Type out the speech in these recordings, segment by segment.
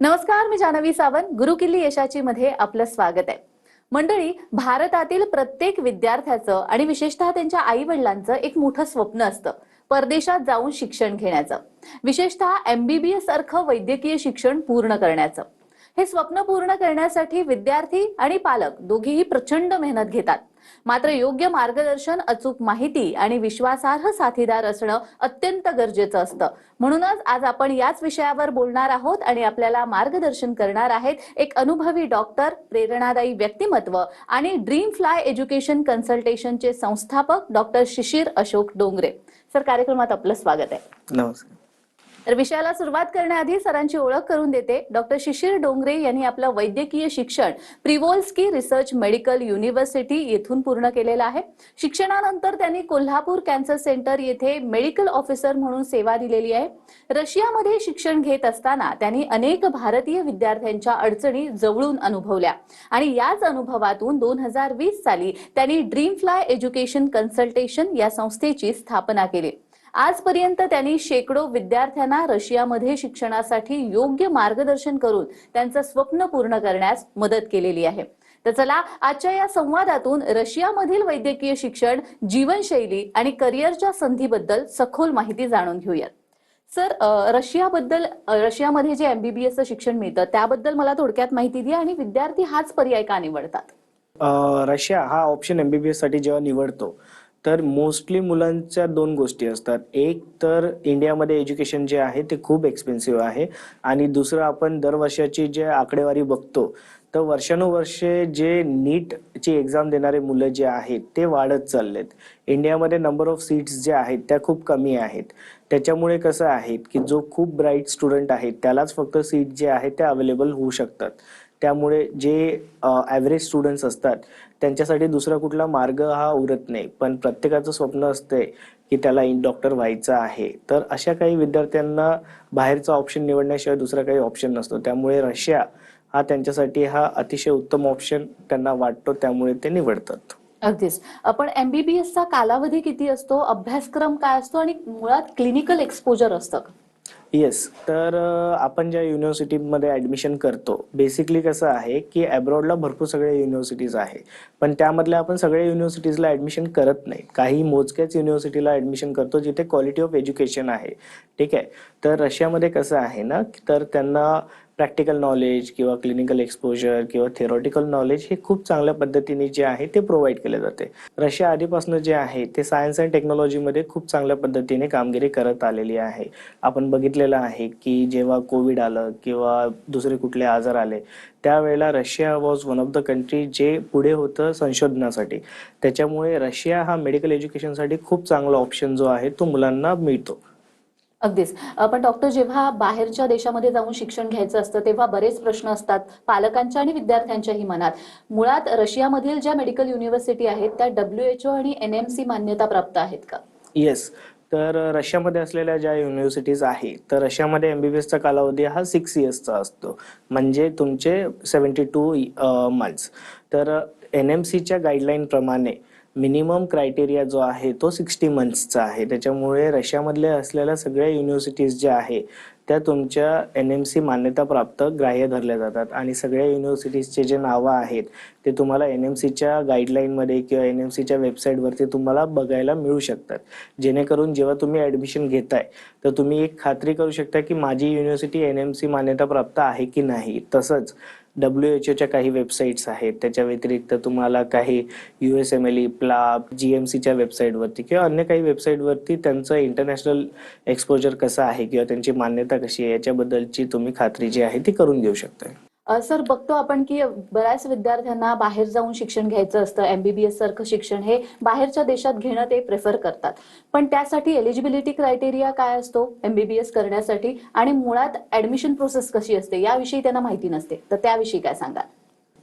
नमस्कार, मी जानवी सावंत. गुरुकिल्ली यशाची मध्ये आपलं स्वागत आहे. मंडळी, भारतातील प्रत्येक विद्यार्थ्याचं आणि विशेषतः त्यांच्या आई वडिलांचं एक मोठं स्वप्न असतं परदेशात जाऊन शिक्षण घेण्याचं, विशेषतः MBBS सारखं वैद्यकीय शिक्षण पूर्ण करण्याचं. हे स्वप्न पूर्ण करण्यासाठी विद्यार्थी आणि पालक दोघेही प्रचंड मेहनत घेतात. मात्र योग्य मार्गदर्शन, अचूक माहिती आणि विश्वासार्ह साथीदार असणं अत्यंत गरजेचं असतं. म्हणूनच आज आपण याच विषयावर बोलणार आहोत आणि आपल्याला मार्गदर्शन करणार आहेत एक अनुभवी डॉक्टर, प्रेरणादायी व्यक्तिमत्व आणि ड्रीम फ्लाय एज्युकेशन कन्सल्टेशनचे संस्थापक डॉक्टर शिशिर अशोक डोंगरे. सर, कार्यक्रमात आपलं स्वागत आहे. नमस्कार. तर विषयाला सुरुवात करण्याआधी सरांची ओळख करून देते. डॉक्टर शिशिर डोंगरे यांनी आपलं वैद्यकीय शिक्षण प्रिव्होल्स्की रिसर्च मेडिकल युनिव्हर्सिटी येथून पूर्ण केलेलं आहे. शिक्षणानंतर त्यांनी कोल्हापूर कॅन्सर सेंटर येथे मेडिकल ऑफिसर म्हणून सेवा दिलेली आहे. रशियामध्ये शिक्षण घेत असताना त्यांनी अनेक भारतीय विद्यार्थ्यांच्या अडचणी जवळून अनुभवल्या आणि याच अनुभवातून 2020 साली त्यांनी ड्रीम फ्लाय एज्युकेशन कन्सल्टेशन या संस्थेची स्थापना केली. आजपर्यंत त्यांनी शेकडो विद्यार्थ्यांना रशियामध्ये शिक्षणासाठी योग्य मार्गदर्शन करून त्यांचं स्वप्न पूर्ण करण्यास मदत केलेली आहे. तर चला, आजच्या या संवादातून रशियामधील वैद्यकीय शिक्षण, जीवनशैली आणि करिअरच्या संधीबद्दल सखोल माहिती जाणून घेऊयात. सर, रशियामध्ये जे MBBS शिक्षण मिळतं त्याबद्दल मला थोडक्यात माहिती द्या आणि विद्यार्थी हाच पर्याय का निवडतात? रशिया हा ऑप्शन MBBS साठी जेव्हा निवडतो तर मोस्टली मुलांच्या दोन गोष्टी असतात. एक तर इंडियामध्ये एज्युकेशन जे आहे ते खूप एक्सपेन्सिव्ह आहे आणि दुसरं आपण दरवर्षाची जे आकडेवारी बघतो तर वर्षानुवर्षे जे नीटची एक्झाम देणारे मुलं जे आहेत ते वाढत चाललेत. इंडियामध्ये नंबर ऑफ सीट्स जे आहेत त्या खूप कमी आहेत. त्याच्यामुळे कसं आहे की जो खूप ब्राईट स्टुडंट आहे त्यालाच फक्त सीट जे आहेत ते अवेलेबल होऊ शकतात. त्यामुळे जे ॲव्हरेज स्टुडंट्स असतात त्यांच्यासाठी दुसरा कुठला मार्ग हा उरत नाही. पण प्रत्येकाचं स्वप्न असते की त्याला डॉक्टर व्हायचं आहे, तर अशा काही विद्यार्थ्यांना बाहेरचा ऑप्शन निवडण्याशिवाय दुसरा काही ऑप्शन नसतो. त्यामुळे रशिया हा त्यांच्यासाठी हा अतिशय उत्तम ऑप्शन त्यांना वाटतो, त्यामुळे ते निवडतात. अगदीच. पण MBBS चा कालावधी किती असतो, अभ्यासक्रम काय असतो आणि मुळात क्लिनिकल एक्सपोजर असतं का? येस. तर आपण ज्या युनिव्हर्सिटीमध्ये ॲडमिशन करतो, बेसिकली कसं आहे की ॲब्रॉडला भरपूर सगळ्या युनिव्हर्सिटीज आहे, पण त्यामधल्या आपण सगळ्या युनिव्हर्सिटीजला ॲडमिशन करत नाही. काही मोजक्याच युनिव्हर्सिटीला ॲडमिशन करतो जिथे क्वालिटी ऑफ एज्युकेशन आहे. ठीक आहे. तर रशियामध्ये कसं आहे ना, तर त्यांना प्रॅक्टिकल नॉलेज किंवा क्लिनिकल एक्सपोजर किंवा थेरॉटिकल नॉलेज हे खूप चांगल्या पद्धतीने जे आहे ते प्रोव्हाइड केले जाते. रशिया आधीपासून जे आहे ते सायन्स अँड टेक्नॉलॉजीमध्ये खूप चांगल्या पद्धतीने कामगिरी करत आलेली आहे. आपण बघितलेलं आहे की जेव्हा कोविड आलं किंवा दुसरे कुठले आजार आले त्यावेळेला Russia was one of the country जे पुढे होतं संशोधनासाठी. त्याच्यामुळे रशिया हा मेडिकल एज्युकेशनसाठी खूप चांगला ऑप्शन जो आहे तो मुलांना मिळतो. अगदीच. पण डॉक्टर, जेव्हा बाहेरच्या देशामध्ये जाऊन शिक्षण घ्यायचं असतं तेव्हा बरेच प्रश्न असतात पालकांच्या आणि विद्यार्थ्यांच्याही मनात. मुळात रशियामधील ज्या मेडिकल युनिव्हर्सिटी आहेत त्या WHO आणि NMC मान्यता प्राप्त आहेत का? येस. तर रशियामध्ये असलेल्या ज्या युनिव्हर्सिटीज आहे तर रशियामध्ये MBBSचा कालावधी हा 6 इयर्सचा असतो, म्हणजे तुमचे 72 मंथ्स. तर NMCच्या गाईडलाईन प्रमाणे मिनिमम क्रायटेरिया जो आहे तो 60 मंथ्सचा आहे. त्याच्यामुळे रशियामधले असलेल्या सगळ्या युनिव्हर्सिटीज ज्या आहे त्या तुमच्या NMC मान्यताप्राप्त ग्राह्य धरल्या जातात आणि सगळ्या युनिव्हर्सिटीजचे जे नावं आहेत ते तुम्हाला NMCच्या गाईडलाईनमध्ये किंवा NMCच्या वेबसाईटवरती तुम्हाला बघायला मिळू शकतात. जेणेकरून जेव्हा तुम्ही ॲडमिशन घेताय तर तुम्ही एक खात्री करू शकता की माझी युनिव्हर्सिटी NMC मान्यताप्राप्त आहे की नाही. तसंच WHOच्या काही वेबसाईट्स आहेत. त्याच्या व्यतिरिक्त तुम्हाला काही USMLE, PLAB, GMCच्या वेबसाईटवरती किंवा अन्य काही वेबसाईटवरती त्यांचं इंटरनॅशनल एक्सपोजर कसं आहे किंवा त्यांची मान्यता कशी आहे याच्याबद्दलची तुम्ही खात्री जी आहे ती करून घेऊ शकता. सर, बघतो आपण की बऱ्याच विद्यार्थ्यांना बाहेर जाऊन शिक्षण घ्यायचं असतं. MBBS सारखं शिक्षण हे बाहेरच्या देशात घेणं ते प्रेफर करतात. पण त्यासाठी एलिजिबिलिटी क्रायटेरिया काय असतो MBBS करण्यासाठी आणि मुळात ऍडमिशन प्रोसेस कशी असते याविषयी त्यांना माहिती नसते. तर त्याविषयी काय सांगाल?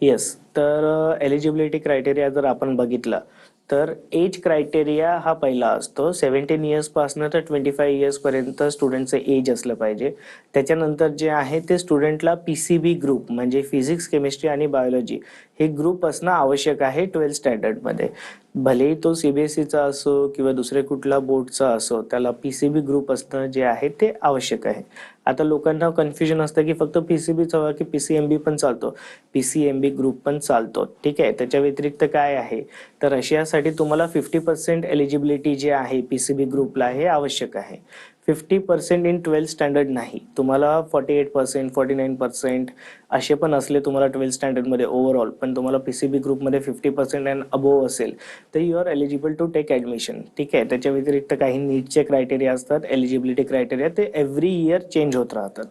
येस. तर एलिजिबिलिटी क्रायटेरिया जर आपण बघितलं तर एज क्रायटेरिया हा पहिला असतो. 17 इयर्सपासून तर 25 इयर्सपर्यंत स्टुडंटचं एज असलं पाहिजे. त्याच्यानंतर जे आहे ते स्टुडंटला PCB ग्रुप म्हणजे फिजिक्स, केमिस्ट्री आणि बायोलॉजी हे ग्रुप असणं आवश्यक आहे 12th स्टँडर्डमध्ये. भलेही तो सीबीएसईचा असो किंवा दुसऱ्या कुठला बोर्डचा असो, त्याला पीसीबी ग्रुप असणं जे आहे ते आवश्यक आहे. आता लोकांना कन्फ्युजन असतं की फक्त पीसीबीच हवा की पीसीएमबी पण चालतो. पीसीएमबी ग्रुप पण चालतो, ठीक आहे. त्याच्या व्यतिरिक्त काय आहे, तर रशियासाठी तुम्हाला 50% एलिजिबिलिटी जे आहे पीसीबी ग्रुपला हे आवश्यक आहे. 50% इन 12th स्टँडर्ड नाही, तुम्हाला 48%, 49% असे पण असले तुम्हाला 12th स्टँडर्डमध्ये ओव्हरऑल, पण तुम्हाला पीसीबी ग्रुपमध्ये 50% अँड अबोव्ह असेल तर you are eligible to take admission, ठीक आहे. त्याच्या व्यतिरिक्त काही नीटचे क्रायटेरिया असतात, एलिजिबिलिटी क्रायटेरिया, ते एव्हरी इयर चेंज होत राहतात.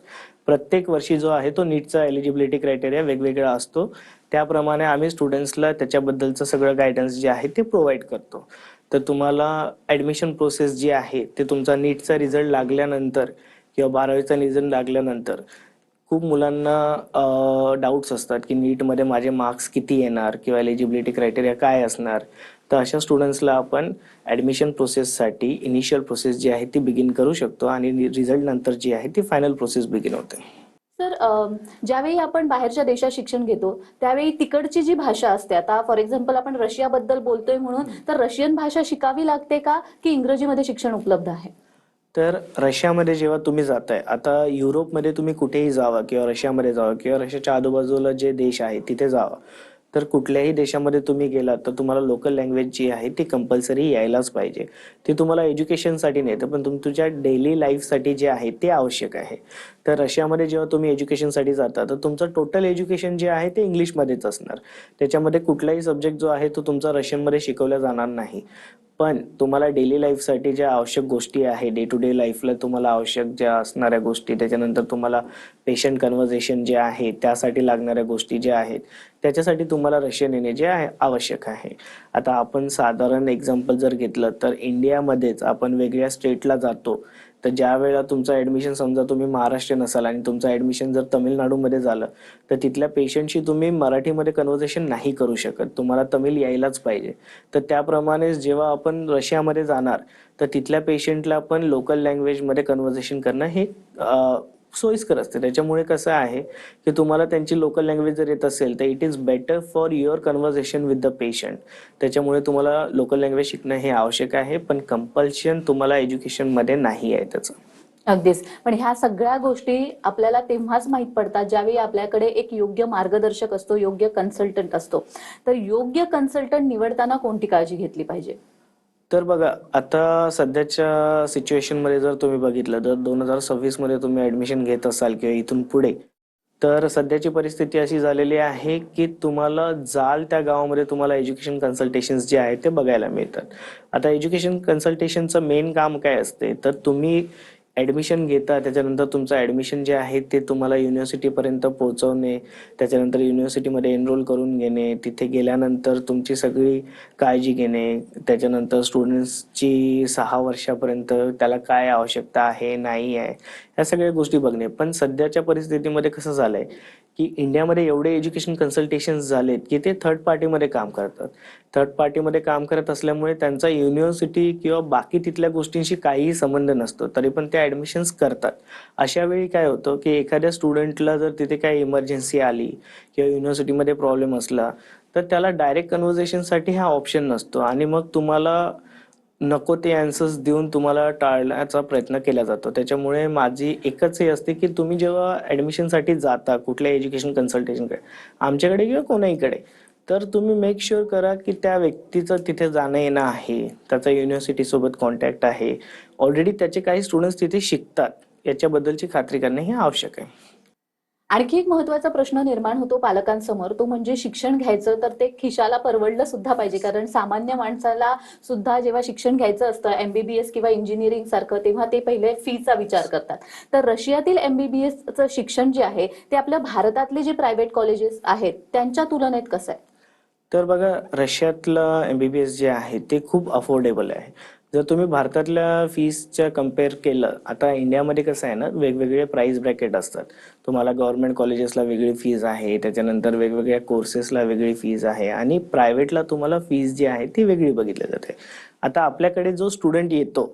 प्रत्येक वर्षी जो आहे तो नीटचा एलिजिबिलिटी क्रायटेरिया वेगवेगळा असतो. त्याप्रमाणे आम्ही स्टुडंट्सला त्याच्याबद्दलचं सगळं गायडन्स जे आहे ते प्रोव्हाइड करतो. तर तुम्हाला ॲडमिशन प्रोसेस जी आहे ते तुमचा नीटचा रिझल्ट लागल्यानंतर किंवा 12वीचा रिझल्ट लागल्यानंतर खूप मुलांना डाऊट्स असतात की नीटमध्ये माझे मार्क्स किती येणार किंवा एलिजिबिलिटी क्रायटेरिया काय असणार. तर अशा स्टुडंट्सला आपण ॲडमिशन प्रोसेससाठी इनिशियल प्रोसेस जी आहे ती बिगिन करू शकतो आणि रिझल्ट नंतर जी आहे ती फायनल प्रोसेस बिगिन होते. सर, ज्यावेळी आपण बाहेरच्या देशात शिक्षण घेतो त्यावेळी तिकडची जी भाषा असते, आता फॉर एक्झाम्पल आपण रशियाबद्दल बोलतोय म्हणून, तर रशियन भाषा शिकावी लागते का की इंग्रजीमध्ये शिक्षण उपलब्ध आहे? तर रशियामध्ये जेव्हा तुम्ही जाताय, आता युरोपमध्ये तुम्ही कुठेही जावा किंवा रशियामध्ये जावा किंवा रशियाच्या आजूबाजूला जे देश आहे तिथे जावा, तर कुठल्याही देशामध्ये तुम्ही गेलात तर तुम्हाला लोकल लँग्वेज जी आहे ती कंपल्सरी यायलाच पाहिजे. ती तुम्हाला एज्युकेशनसाठी नाही तर पण तुमच्या डेली लाईफसाठी जे आहे ते आवश्यक आहे. तर रशियामध्ये जेव्हा तुम्ही एज्युकेशनसाठी जाता तर तुमचं टोटल एज्युकेशन जे आहे ते इंग्लिशमध्येच असणार. त्याच्यामध्ये कुठलाही सब्जेक्ट जो आहे तो तुमचा रशियनमध्ये शिकवला जाणार नाही. पण तुम्हाला डेली लाईफसाठी ज्या आवश्यक गोष्टी आहे, डे टू डे लाईफला तुम्हाला आवश्यक ज्या असणाऱ्या गोष्टी, त्याच्यानंतर तुम्हाला पेशंट कन्व्हर्सेशन जे आहे त्यासाठी लागणाऱ्या गोष्टी ज्या आहेत, त्याच्यासाठी तुम्हाला रशियन येणे जे आहे आवश्यक आहे. आता आपण साधारण एक्झाम्पल जर घेतलं तर इंडियामध्येच आपण वेगळ्या स्टेटला जातो, तर ज्या वेळेला तुमचं ॲडमिशन, समजा तुम्ही महाराष्ट्रीयन असाल आणि तुमचं ॲडमिशन जर तमिळनाडूमध्ये झालं, तर तिथल्या पेशंटशी तुम्ही मराठीमध्ये कन्व्हर्सेशन नाही करू शकत, तुम्हाला तमिळ यायलाच पाहिजे. तर त्याप्रमाणेच जेव्हा आपण रशियामध्ये जाणार तर तिथल्या पेशंटला पण लोकल लँग्वेजमध्ये कन्व्हर्सेशन करणं हे सोयीस्कर असते. त्याच्यामुळे कसं आहे की तुम्हाला त्यांची लोकल लँग्वेज जर येत असेल तर it is better for your conversation with the patient. त्याच्यामुळे तुम्हाला लोकल लँग्वेज शिकणं हे आवश्यक आहे, पण कंपल्शन तुम्हाला एज्युकेशनमध्ये नाही आहे त्याचं. अगदीच. पण ह्या सगळ्या गोष्टी आपल्याला तेव्हाच माहीत पडतात ज्यावेळी आपल्याकडे एक योग्य मार्गदर्शक असतो, योग्य कन्सल्टंट असतो. तर योग्य कन्सल्टंट निवडताना कोणती काळजी घेतली पाहिजे? तर बघा, आता सध्याच्या सिच्युएशनमध्ये जर तुम्ही बघितलं तर 2026 मध्ये तुम्ही ॲडमिशन घेत असाल किंवा इथून पुढे, तर सध्याची परिस्थिती अशी झालेली आहे की तुम्हाला जाल त्या गावामध्ये तुम्हाला एज्युकेशन कन्सल्टेशन्स जे आहेत ते बघायला मिळतात. आता एज्युकेशन कन्सल्टेशनचं मेन काम काय असते, तर तुम्ही ॲडमिशन घेता, त्याच्यानंतर तुमचं ॲडमिशन जे आहे ते तुम्हाला युनिव्हर्सिटीपर्यंत पोहोचवणे, त्याच्यानंतर युनिव्हर्सिटीमध्ये एनरोल करून घेणे, तिथे गेल्यानंतर तुमची सगळी काळजी घेणे, त्याच्यानंतर स्टुडंट्सची 6 वर्षापर्यंत त्याला काय आवश्यकता आहे नाही आहे ह्या सगळ्या गोष्टी बघणे. पण सध्याच्या परिस्थितीमध्ये कसं झालंय की इंडियामध्ये एवढे एज्युकेशन कन्सल्टेशन्स झालेत की ते थर्ड पार्टीमध्ये काम करतात. थर्ड पार्टीमध्ये काम करत असल्यामुळे त्यांचा युनिव्हर्सिटी किंवा बाकी तिथल्या गोष्टींशी काहीही संबंध नसतो, तरी पण ते ॲडमिशन्स करतात. अशा वेळी काय होतं की एखाद्या स्टुडंटला जर तिथे काही इमर्जन्सी आली किंवा युनिव्हर्सिटीमध्ये प्रॉब्लेम असला तर त्याला डायरेक्ट कन्व्हर्सेशनसाठी हा ऑप्शन नसतो आणि मग तुम्हाला नको ते आन्सर्स देऊन तुम्हाला टाळण्याचा प्रयत्न केला जातो. त्याच्यामुळे माझी एकच हे असते की तुम्ही जेव्हा ॲडमिशनसाठी जाता कुठल्या एज्युकेशन कन्सल्टेशनकडे, आमच्याकडे किंवा कोणाहीकडे, तर तुम्ही मेक शुअर करा की त्या व्यक्तीचं तिथे जाणं येणं आहे, त्याचा युनिव्हर्सिटीसोबत कॉन्टॅक्ट आहे, ऑलरेडी त्याचे काही स्टुडंट्स तिथे शिकतात, याच्याबद्दलची खात्री करणे हे आवश्यक आहे. आणखी एक महत्त्वाचा प्रश्न निर्माण होतो पालकांसमोर, तो म्हणजे शिक्षण घ्यायचं तर ते खिशाला परवडलं सुद्धा पाहिजे. कारण सामान्य माणसाला सुद्धा जेव्हा शिक्षण घ्यायचं असतं एमबीबीएस किंवा इंजिनिअरिंग सारखं, तेव्हा ते पहिले फीचा विचार करतात. तर रशियातील एमबीबीएसचं शिक्षण जे आहे ते आपल्या भारतातले जे प्रायव्हेट कॉलेजेस आहेत त्यांच्या तुलनेत कसं आहे? तर बघा, रशियातलं एमबीबीएस जे आहे ते खूप अफोर्डेबल आहे. जर तुम्ही भारतातल्या फीसच्या कम्पेअर केलं, आता इंडियामध्ये कसं आहे ना, वेगवेगळे प्राइस ब्रॅकेट असतात. तुम्हाला गव्हर्नमेंट कॉलेजेसला वेगळी फीज आहे, त्याच्यानंतर वेगवेगळ्या कोर्सेसला वेगळी फीज आहे आणि प्रायव्हेटला तुम्हाला फीज जी आहे ती वेगळी बघितली जाते. आता आपल्याकडे जो स्टुडंट येतो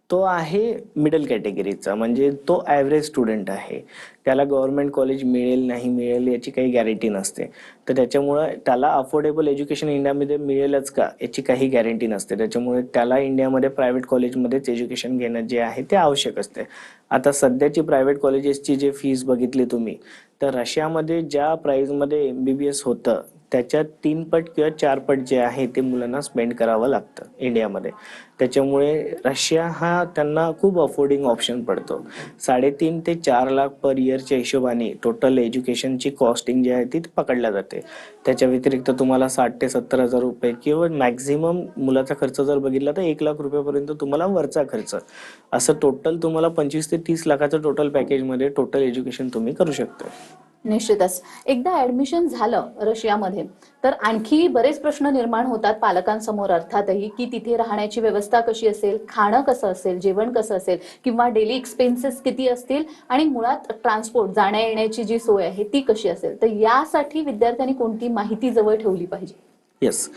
तो आहे मिडल कॅटेगरीचा, म्हणजे तो ॲव्हरेज स्टुडंट आहे. त्याला गव्हर्नमेंट कॉलेज मिळेल नाही मिळेल याची काही गॅरंटी नसते. तर त्याच्यामुळं त्याला अफोर्डेबल एज्युकेशन इंडियामध्ये मिळेलच का याची काही गॅरंटी नसते. त्याच्यामुळे त्याला इंडियामध्ये प्रायव्हेट कॉलेजमध्येच एज्युकेशन घेणं जे आहे ते आवश्यक असते. आता सध्याची प्रायव्हेट कॉलेजेसची जे फीस बघितली तुम्ही, तर रशियामध्ये ज्या प्राईजमध्ये MBBS होतं त्याच्या 3 पट किंवा 4 पट जे आहे ते मुलांना स्पेंड करावं लागतं इंडियामध्ये. त्याच्यामुळे रशिया हा त्यांना खूप अफोर्डिंग ऑप्शन पडतो. 3.5 ते 4 लाख पर इयरच्या हिशोबाने टोटल एज्युकेशनची कॉस्टिंग जी आहे ती पकडल्या जाते. त्याच्या व्यतिरिक्त तुम्हाला 60 ते 70 हजार रुपये किंवा मॅक्झिमम मुलाचा खर्च जर बघितला तर 1 लाख रुपयापर्यंत तुम्हाला वरचा खर्च, असं टोटल तुम्हाला 25 ते 30 लाखाचं टोटल पॅकेजमध्ये टोटल एज्युकेशन तुम्ही करू शकता. निश्चितच. एकदा ऍडमिशन झालं रशियामध्ये तर आणखी बरेच प्रश्न निर्माण होतात पालकांसमोर, अर्थातही, की तिथे राहण्याची व्यवस्था कशी असेल, खाणं कसं असेल, जेवण कसं असेल, किंवा डेली एक्सपेन्सेस किती असतील, आणि मुळात ट्रान्सपोर्ट, जाण्या येण्याची जी सोय आहे ती कशी असेल. तर यासाठी विद्यार्थ्यांनी कोणती माहिती जवळ ठेवली पाहिजे? येस.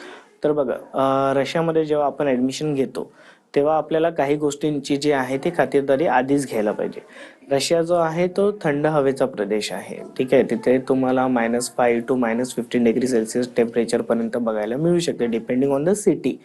तर बघा, रशियामध्ये जेव्हा आपण ॲडमिशन घेतो तेव्हा आपल्याला काही गोष्टींची जी आहे ती खातिरदारी आधीच घ्यायला पाहिजे. रशिया जो आहे तो थंड हवेचा प्रदेश आहे, ठीक आहे. तिथे तुम्हाला -5 to -15 डिग्री सेल्सिअस टेम्परेचरपर्यंत बघायला मिळू शकते डिपेंडिंग ऑन द सिटी.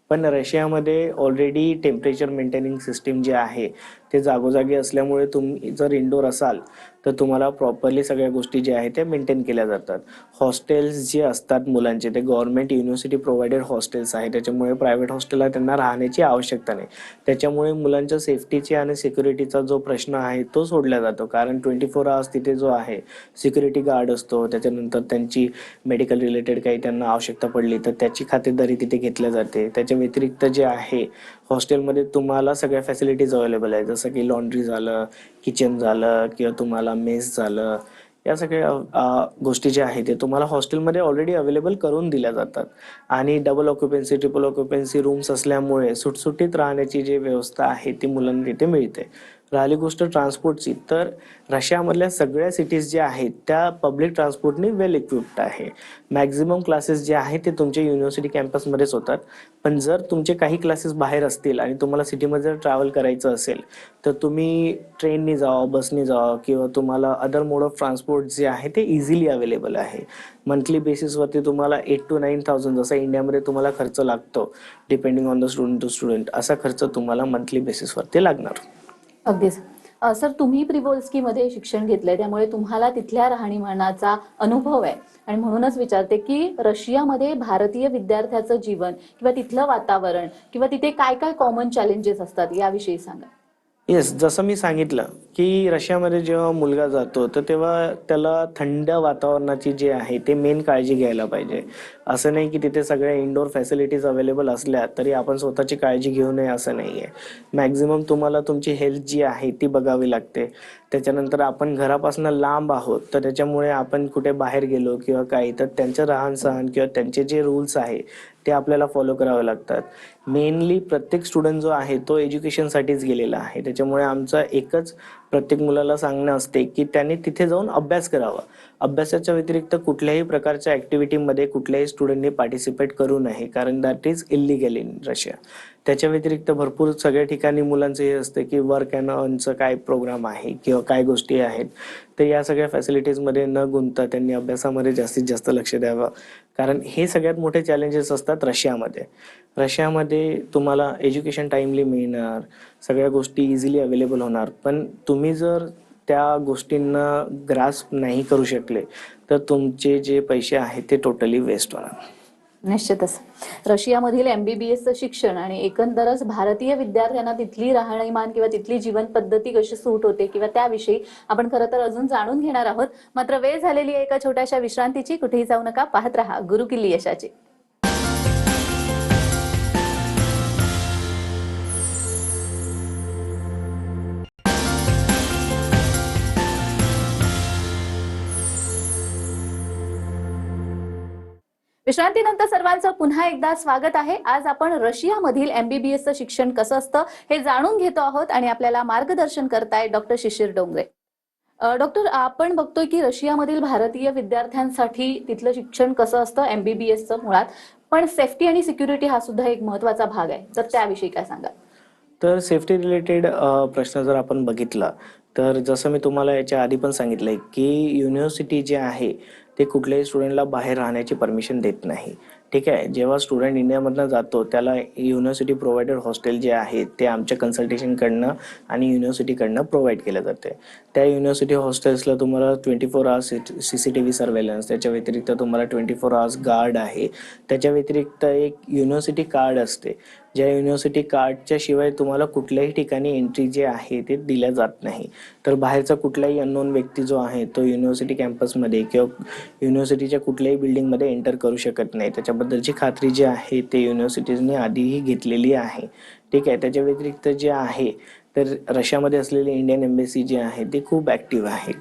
पण रशियामध्ये ऑलरेडी टेम्परेचर मेंटेनिंग सिस्टीम जे आहे ते जागोजागी असल्यामुळे तुम्ही जर इंडोर असाल तर तुम्हाला प्रॉपरली सगळ्या गोष्टी ज्या आहेत त्या मेंटेन केल्या जातात. हॉस्टेल्स जे असतात मुलांचे ते गव्हर्नमेंट युनिव्हर्सिटी प्रोव्हाइडेड हॉस्टेल्स आहे, त्याच्यामुळे प्रायव्हेट हॉस्टेलला त्यांना राहण्याची आवश्यकता नाही. त्याच्यामुळे मुलांच्या सेफ्टीची आणि सिक्युरिटीचा जो प्रश्न आहे तो सोडला जातो, कारण 24 आवर्स तिथे जो आहे सिक्युरिटी गार्ड असतो. त्याच्यानंतर त्यांची मेडिकल रिलेटेड काही त्यांना आवश्यकता पडली तर त्याची खातिरदारी तिथे घेतल्या जाते. त्याच्या व्यतिरिक्त जे आहे हॉस्टेलमध्ये तुम्हाला सगळ्या फॅसिलिटीज अवेलेबल आहे, जसं की लॉन्ड्री झालं, किचन झालं किंवा तुम्हाला मेस झालं. या सगळ्या गोष्टी ज्या आहेत ते तुम्हाला हॉस्टेलमध्ये ऑलरेडी अवेलेबल करून दिल्या जातात. आणि double occupancy, triple occupancy rooms असल्यामुळे सुटसुटीत राहण्याची जी व्यवस्था आहे ती मुलांना तिथे मिळते. राहिली गोष्ट ट्रान्सपोर्टची, तर रशियामधल्या सगळ्या सिटीज ज्या आहेत त्या पब्लिक ट्रान्सपोर्टने वेल इक्विप्ड आहे. मॅक्झिमम क्लासेस जे आहेत ते तुमच्या युनिव्हर्सिटी कॅम्पसमध्येच होतात. पण जर तुमचे काही क्लासेस बाहेर असतील आणि तुम्हाला सिटीमध्ये जर ट्रॅव्हल करायचं असेल तर तुम्ही ट्रेननी जावा, बसनी जावा, किंवा तुम्हाला अदर मोड ऑफ ट्रान्सपोर्ट जे आहे ते इझिली अवेलेबल आहे. मंथली बेसिसवरती तुम्हाला 8 to 9,000 जसा इंडियामध्ये तुम्हाला खर्च लागतो depending on the student to student, असा खर्च तुम्हाला मंथली बेसिसवरती लागणार. अगदीच. सर, तुम्ही प्रिव्होल्स्कीमध्ये शिक्षण घेतलंय, त्यामुळे तुम्हाला तिथल्या राहणीमानाचा अनुभव आहे, आणि म्हणूनच विचारते की रशियामध्ये भारतीय विद्यार्थ्याचं जीवन किंवा तिथलं वातावरण किंवा तिथे काय काय कॉमन चॅलेंजेस असतात याविषयी सांगा. येस, जसं मी सांगितलं की रशियामध्ये जेव्हा मुलगा जातो तर तेव्हा त्याला थंड वातावरणाची जी आहे ते मेन काळजी घ्यायला पाहिजे. असं नाही की तिथे सगळ्या इंडोर फॅसिलिटीज अवेलेबल असल्या तरी आपण स्वतःची काळजी घेऊ नये असं नाही आहे. मॅक्झिमम तुम्हाला तुमची हेल्थ जी आहे ती बघावी लागते. त्याच्यानंतर आपण घरापासून लांब आहोत तर त्याच्यामुळे आपण कुठे बाहेर गेलो किंवा काही तर त्यांचं राहणसहान किंवा त्यांचे जे रूल्स आहे ते आपल्याला फॉलो करावे लागतात. मेनली प्रत्येक स्टुडंट जो आहे तो एज्युकेशनसाठीच गेलेला आहे. त्याच्यामुळे आमचं एकच प्रत्येक मुलाला सांगणं असते की त्याने तिथे जाऊन अभ्यास करावा. अभ्यासाच्या व्यतिरिक्त कुठल्याही प्रकारच्या ॲक्टिव्हिटीमध्ये कुठल्याही स्टुडंटने पार्टिसिपेट करू नये, कारण that is illegal in Russia. त्याच्या व्यतिरिक्त भरपूर सगळ्या ठिकाणी मुलांचं हे असतं की वर्क अँड अर्नचं काय प्रोग्राम आहे किंवा काय गोष्टी आहेत, तर या सगळ्या फॅसिलिटीजमध्ये न गुंतता त्यांनी अभ्यासामध्ये जास्तीत जास्त लक्ष द्यावं, कारण हे सगळ्यात मोठे चॅलेंजेस असतात रशियामध्ये. रशियामध्ये तुम्हाला एज्युकेशन टाईमली मिळणार, सगळ्या गोष्टी इझिली अवेलेबल होणार, पण तुम्ही जर त्या गोष्टींना ग्रास्प नाही करू शकले तर तुमचे जे पैसे आहेत ते टोटली वेस्ट होणार. निश्चितच. रशियामधील MBBSचं शिक्षण आणि एकंदरच भारतीय विद्यार्थ्यांना तिथली राहणीमान किंवा तिथली जीवन पद्धती कशी सूट होते किंवा त्याविषयी आपण खरं तर अजून जाणून घेणार आहोत. मात्र वेळ झालेली आहे एका छोट्याशा विश्रांतीची. कुठेही जाऊ नका, पाहत रहा गुरुकिल्ली यशाची. विश्रांतीनंतर सर्वांचं पुन्हा एकदा स्वागत आहे. आज आपण रशियामधील MBBSचं शिक्षण कसं असतं हे जाणून घेतो आहोत, आणि आपल्याला मार्गदर्शन करताय डॉक्टर शिशिर डोंगरे. डॉक्टर, आपण बघतोय की रशियामधील भारतीय विद्यार्थ्यांसाठी तिथलं शिक्षण कसं असतं MBBSचं मुळात, पण सेफ्टी आणि सिक्युरिटी हा सुद्धा एक महत्त्वाचा भाग आहे, तर त्याविषयी काय सांगा? तर सेफ्टी रिलेटेड प्रश्न जर आपण बघितला तर जसं मी तुम्हाला याच्या आधी पण सांगितलंय की युनिव्हर्सिटी जे आहे ते कुठल्याही स्टुडंटला बाहेर राहण्याची परमिशन देत नाही. ठीक आहे. जेव्हा स्टुडंट इंडियामधनं जातो त्याला युनिव्हर्सिटी प्रोव्हायडेड हॉस्टेल जे आहे ते आमच्या कन्सल्टेशनकडनं आणि युनिव्हर्सिटीकडनं प्रोव्हाइड केलं जाते. त्या युनिव्हर्सिटी हॉस्टेल्सला तुम्हाला 24 आवर्स CCTV सर्वेलन्स, त्याच्या व्यतिरिक्त तुम्हाला 24 आवर्स गार्ड आहे. त्याच्या व्यतिरिक्त एक युनिव्हर्सिटी कार्ड असते, ज्या युनिव्हर्सिटी कार्डच्या शिवाय तुम्हाला कुठल्याही ठिकाणी एंट्री जे आहे ते दिल्या जात नाही. तर बाहेरचा कुठलाही अननोन व्यक्ती जो आहे तो युनिव्हर्सिटी कॅम्पसमध्ये किंवा युनिव्हर्सिटीच्या कुठल्याही बिल्डिंगमध्ये एंटर करू शकत नाही. त्याच्याबद्दलची खात्री जी आहे ते युनिव्हर्सिटीजने आधीही घेतलेली आहे. ठीक आहे. त्याच्या व्यतिरिक्त जे आहे तर रशियामध्ये असलेली इंडियन एम्बेसी जी आहे ती खूप ॲक्टिव्ह आहे.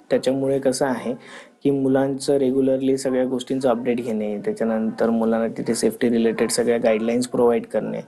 त्याच्यामुळे कसं आहे की मुलांचं रेग्युलरली सगळ्या गोष्टींचं अपडेट घेणे, त्याच्यानंतर मुलांना तिथे सेफ्टी रिलेटेड सगळ्या गाईडलाईन्स प्रोव्हाइड करणे,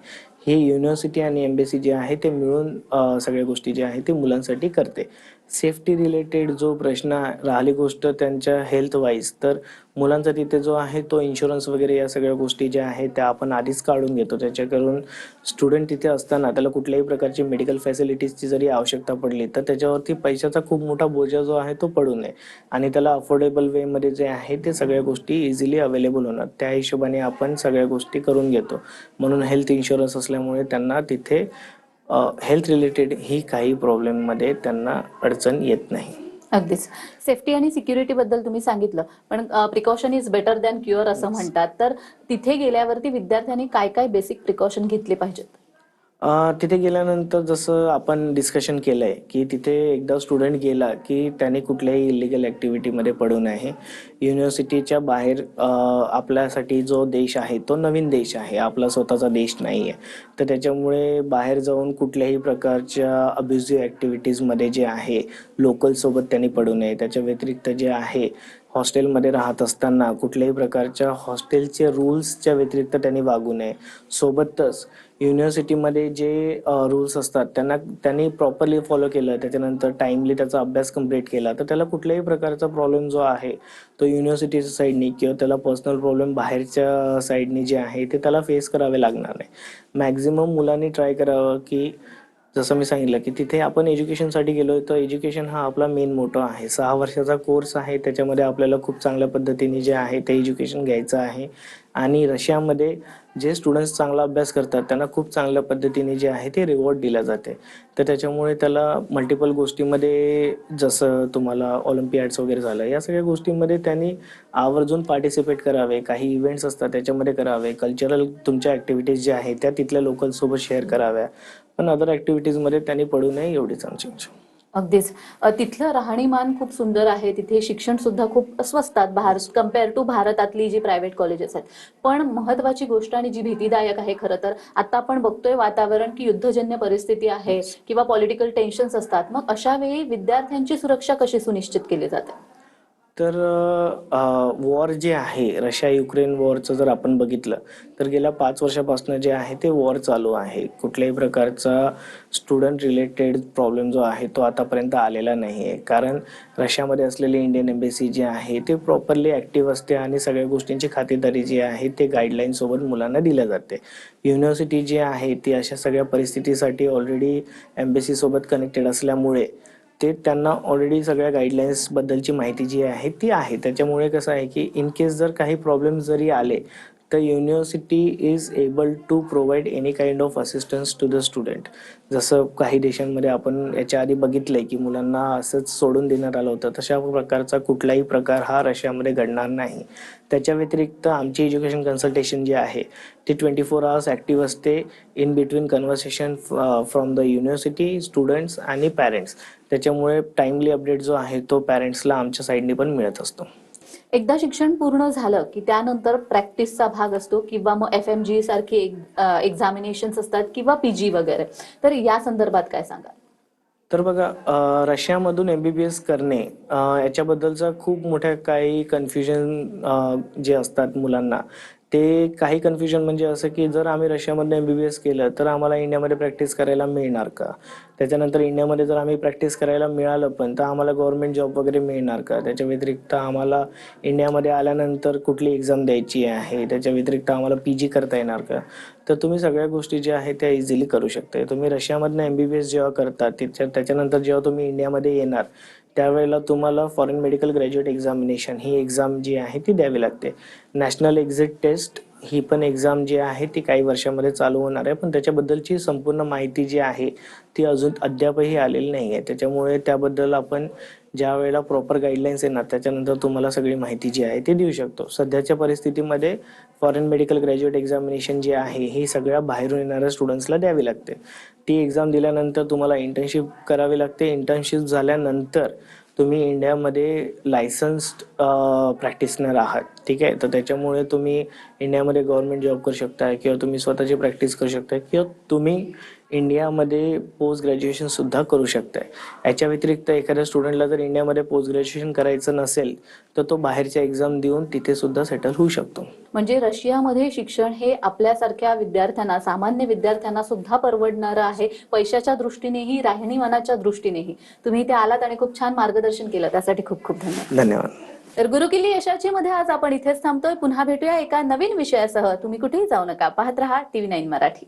ही युनिव्हर्सिटी आणि एम्बेसी जे आहे ते मिळून सगळ्या गोष्टी ज्या आहेत ते मुलांसाठी करते. सेफ्टी रिलेटेड जो प्रश्न राहिली गोष्ट त्यांच्या हेल्थ वाईज, तर मुलांचा तिथे जो आहे तो इन्शुरन्स वगैरे या सगळ्या गोष्टी ज्या आहेत त्या आपण आधीच काढून घेतो. त्याच्याकरून स्टुडंट तिथे असताना त्याला कुठल्याही प्रकारची मेडिकल फॅसिलिटीजची जरी आवश्यकता पडली तर त्याच्यावरती पैशाचा खूप मोठा बोजा जो आहे तो पडू नये आणि त्याला अफोर्डेबल वेमध्ये जे आहे ते सगळ्या गोष्टी इझिली अवेलेबल होणार. त्या हिशोबाने आपण सगळ्या गोष्टी करून घेतो. म्हणून हेल्थ इन्शुरन्स असल्यामुळे त्यांना तिथे हेल्थ रिलेटेड ही काही प्रॉब्लेममध्ये त्यांना अडचण येत नाही. अगदीच. सेफ्टी आणि सिक्युरिटी बद्दल तुम्ही सांगितलं, पण precaution is better than cure असं म्हणतात. तर तिथे गेल्यावरती विद्यार्थ्यांनी काय काय बेसिक प्रिकॉशन घेतले पाहिजेत? तिथे गेल्यानंतर जसं आपण डिस्कशन केलंय की तिथे एकदा स्टुडंट गेला की त्याने कुठल्याही इलिगल ॲक्टिव्हिटीमध्ये पडू नये. युनिव्हर्सिटीच्या बाहेर आपल्यासाठी जो देश आहे तो नवीन देश आहे, आपला स्वतःचा देश नाही आहे. तर त्याच्यामुळे बाहेर जाऊन कुठल्याही प्रकारच्या अब्युझिव्ह ॲक्टिव्हिटीजमध्ये जे आहे लोकलसोबत त्यांनी पडू नये. त्याच्या व्यतिरिक्त जे आहे हॉस्टेलमध्ये राहत असताना कुठल्याही प्रकारच्या हॉस्टेलचे रूल्सच्या व्यतिरिक्त त्यांनी वागू नये. सोबतच युनिव्हर्सिटीमध्ये जे रूल्स असतात त्यांनी प्रॉपरली फॉलो केलं, त्याच्यानंतर टाईमली त्याचा अभ्यास कंप्लीट केला तर त्याला कुठल्याही प्रकारचा प्रॉब्लेम जो आहे तो युनिव्हर्सिटीच्या साईडनी किंवा त्याला पर्सनल प्रॉब्लेम बाहेरच्या साईडनी जे आहे ते त्याला फेस करावे लागणार नाही. मॅक्झिमम मुलांनी ट्राय करावं की जसं मी सांगितलं की तिथे आपण एज्युकेशनसाठी गेलो तर एज्युकेशन हा आपला मेन मोटो आहे. 6 वर्षाचा कोर्स आहे, त्याच्यामध्ये आपल्याला खूप चांगल्या पद्धतीने जे आहे ते एज्युकेशन घ्यायचं आहे. आणि रशियामध्ये जे स्टुडंट्स चांगला अभ्यास करतात त्यांना खूप चांगल्या पद्धतीने जे आहे ते रिवॉर्ड दिला जाते. तर त्याच्यामुळे त्याला मल्टिपल गोष्टीमध्ये जसं तुम्हाला ऑलिम्पियाड्स वगैरे झालं या सगळ्या गोष्टींमध्ये त्यांनी आवर्जून पार्टिसिपेट करावे. काही इव्हेंट्स असतात त्याच्यामध्ये करावे. कल्चरल तुमच्या ॲक्टिव्हिटीज ज्या आहेत त्या तिथल्या लोकलसोबत शेअर कराव्या. पण अदर ॲक्टिव्हिटीजमध्ये त्यांनी पडू नये एवढीच आमची इच्छा. अगदीच. तिथलं राहणीमान खूप सुंदर आहे. तिथे शिक्षण सुद्धा खूप स्वस्तात कम्पेअर टू भारतातली जी प्रायव्हेट कॉलेजेस आहेत. पण महत्वाची गोष्ट आणि जी भीतीदायक आहे खरं तर, आता आपण बघतोय वातावरण की युद्धजन्य परिस्थिती आहे किंवा पॉलिटिकल टेन्शन्स असतात. मग अशा वेळी विद्यार्थ्यांची सुरक्षा कशी सुनिश्चित केली जाते? तर वॉर जे आहे रशिया युक्रेन वॉरचं जर आपण बघितलं तर गेल्या 5 वर्षापासून जे आहे ते वॉर चालू आहे. कुठल्याही प्रकारचा स्टुडंट रिलेटेड प्रॉब्लेम जो आहे तो आतापर्यंत आलेला नाही आहे. कारण रशियामध्ये असलेली इंडियन एम्बेसी जी आहे ते प्रॉपरली ॲक्टिव्ह असते आणि सगळ्या गोष्टींची खातिरदारी जी आहे ते गाईडलाईनसोबत मुलांना दिल्या जाते. युनिव्हर्सिटी जी आहे ती अशा सगळ्या परिस्थितीसाठी ऑलरेडी एम्बेसीसोबत कनेक्टेड असल्यामुळे ते त्यांना ऑलरेडी सगळ्या गाईडलाईन्सबद्दलची माहिती जी आहे ती आहे. त्याच्यामुळे कसं आहे की इन केस जर काही प्रॉब्लेम जरी आले तर university is able to provide any kind of assistance to the student. जसं काही देशांमध्ये आपण याच्या आधी बघितलंय की मुलांना असंच सोडून देण्यात आलं होतं, तशा प्रकारचा कुठलाही प्रकार हा रशियामध्ये घडणार नाही. त्याच्या व्यतिरिक्त आमची एज्युकेशन कन्सल्टेशन जी आहे ती 24 आवर्स ॲक्टिव्ह असते in between conversation from the university, students आणि पॅरेंट्स. त्याच्यामुळे टाईमली अपडेट जो आहे तो पॅरेंट्सला आमच्या साईडनी पण मिळत असतो. एकदा शिक्षण पूर्ण झालं की त्यानंतर प्रॅक्टिसचा भाग असतो किंवा मग FMG सारखी एक्झामिनेशन्स असतात किंवा PG वगैरे. तर या संदर्भात काय सांगाल? तर बघा रशियामधून MBBS करणे याच्याबद्दलचा खूप मोठ्या काही कन्फ्युजन जे असतात मुलांना ते काही कन्फ्युजन म्हणजे असं की जर आम्ही रशियामधनं MBBS केलं तर आम्हाला इंडियामध्ये प्रॅक्टिस करायला मिळणार का? त्याच्यानंतर इंडियामध्ये जर आम्ही प्रॅक्टिस करायला मिळालं पण तर आम्हाला गव्हर्नमेंट जॉब वगैरे मिळणार का? त्याच्या व्यतिरिक्त आम्हाला इंडियामध्ये आल्यानंतर कुठली एक्झाम द्यायची आहे? त्याच्या व्यतिरिक्त आम्हाला PG करता येणार का? तर तुम्ही सगळ्या गोष्टी ज्या आहेत त्या इझिली करू शकता. तुम्ही रशियामधनं MBBS जेव्हा करता त्याच्यानंतर जेव्हा तुम्ही इंडियामध्ये येणार त्यावेळेला तुम्हाला फॉरेन मेडिकल ग्रॅज्युएट एक्झामिनेशन ही एक्झाम जी आहे ती द्यावी लागते. नॅशनल एक्झिट टेस्ट ही पण एक्झाम जी आहे ती काही वर्षामध्ये चालू होणार आहे, पण त्याच्याबद्दलची संपूर्ण माहिती जी आहे ती अजून अद्यापही आलेली नाही आहे. त्याच्यामुळे त्याबद्दल आपण ज्या वेळेला प्रॉपर गाईडलाईन्स येणार त्याच्यानंतर तुम्हाला सगळी माहिती जी आहे ती देऊ शकतो. सध्याच्या परिस्थितीमध्ये फॉरेन मेडिकल ग्रॅज्युएट एक्झामिनेशन जी आहे ही सगळ्या बाहेरून येणाऱ्या स्टुडंट्सला द्यावी लागते. ती एक्झाम दिल्यानंतर तुम्हाला इंटर्नशिप करावी लागते. इंटर्नशिप झाल्यानंतर तुम्ही इंडियामध्ये लायसन्स्ड प्रॅक्टिशनर आहात, ठीक आहे. तर त्याच्यामुळे तुम्ही इंडियामध्ये गव्हर्नमेंट जॉब करू शकता किंवा तुम्ही स्वतःची प्रॅक्टिस करू शकता किंवा तुम्ही इंडियामध्ये पोस्ट ग्रॅज्युएशन सुद्धा करू शकताय. याच्या व्यतिरिक्त एखाद्या स्टुडंटला जर इंडियामध्ये पोस्ट ग्रॅज्युएशन करायचं नसेल तर तो बाहेरच्या एक्झाम देऊन तिथे सुद्धा सेटल होऊ शकतो. म्हणजे रशियामध्ये शिक्षण हे आपल्यासारख्या विद्यार्थ्यांना, सामान्य विद्यार्थ्यांना सुद्धा परवडणारं आहे, पैशाच्या दृष्टीनेही, राहणीमानाच्या दृष्टीनेही. तुम्ही इथे आलात आणि खूप छान मार्गदर्शन केलं, त्यासाठी खूप खूप धन्यवाद. धन्यवाद. तर गुरुकिल्ली यशाची मध्ये आज आपण इथेच थांबतोय. पुन्हा भेटूया एका नवीन विषयासह. तुम्ही कुठेही जाऊ नका, पाहत रहा TV9 मराठी.